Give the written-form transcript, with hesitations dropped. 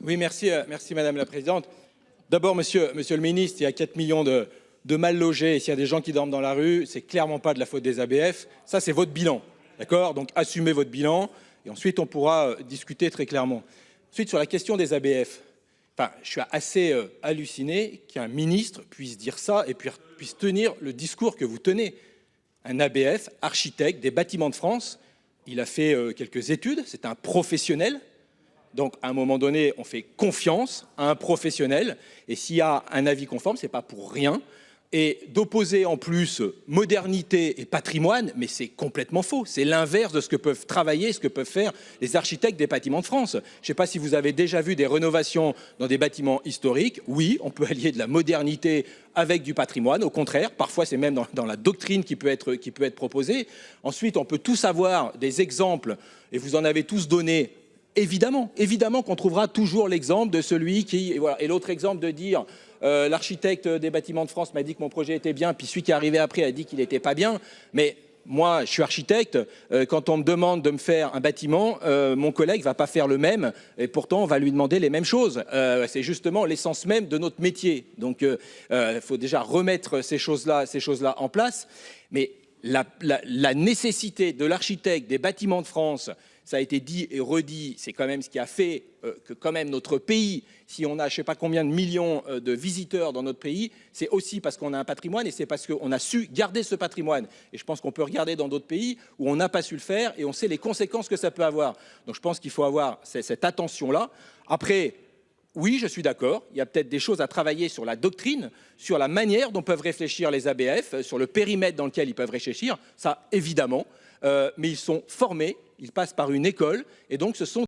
Oui, merci Madame la Présidente. D'abord, monsieur le ministre, il y a 4 millions de mal logés. Et s'il y a des gens qui dorment dans la rue, c'est clairement pas de la faute des ABF. Ça, c'est votre bilan. D'accord? Donc, assumez votre bilan. Et ensuite, on pourra discuter très clairement. Ensuite, sur la question des ABF, enfin, je suis assez halluciné qu'un ministre puisse dire ça et puisse tenir le discours que vous tenez. Un ABF, architecte des Bâtiments de France, il a fait quelques études, c'est un professionnel. Donc, à un moment donné, on fait confiance à un professionnel. Et s'il y a un avis conforme, ce n'est pas pour rien. Et d'opposer en plus modernité et patrimoine, mais c'est complètement faux. C'est l'inverse de ce que peuvent travailler, ce que peuvent faire les architectes des Bâtiments de France. Je ne sais pas si vous avez déjà vu des rénovations dans des bâtiments historiques. Oui, on peut allier de la modernité avec du patrimoine. Au contraire, parfois c'est même dans la doctrine qui peut être proposée. Ensuite, on peut tous avoir des exemples, et vous en avez tous donné. Évidemment qu'on trouvera toujours l'exemple de celui qui, et l'autre exemple de dire l'architecte des Bâtiments de France m'a dit que mon projet était bien, puis celui qui est arrivé après a dit qu'il n'était pas bien. Mais moi, je suis architecte, quand on me demande de me faire un bâtiment, mon collègue ne va pas faire le même, et pourtant on va lui demander les mêmes choses. C'est justement l'essence même de notre métier. Donc il faut déjà remettre ces choses-là en place. Mais la nécessité de l'architecte des Bâtiments de France, ça a été dit et redit, c'est quand même ce qui a fait que quand même notre pays, si on a je ne sais pas combien de millions de visiteurs dans notre pays, c'est aussi parce qu'on a un patrimoine et c'est parce qu'on a su garder ce patrimoine. Et je pense qu'on peut regarder dans d'autres pays où on n'a pas su le faire et on sait les conséquences que ça peut avoir. Donc je pense qu'il faut avoir cette attention-là. Après, oui, je suis d'accord, il y a peut-être des choses à travailler sur la doctrine, sur la manière dont peuvent réfléchir les ABF, sur le périmètre dans lequel ils peuvent réfléchir, ça évidemment, mais ils sont formés, ils passent par une école et donc ce sont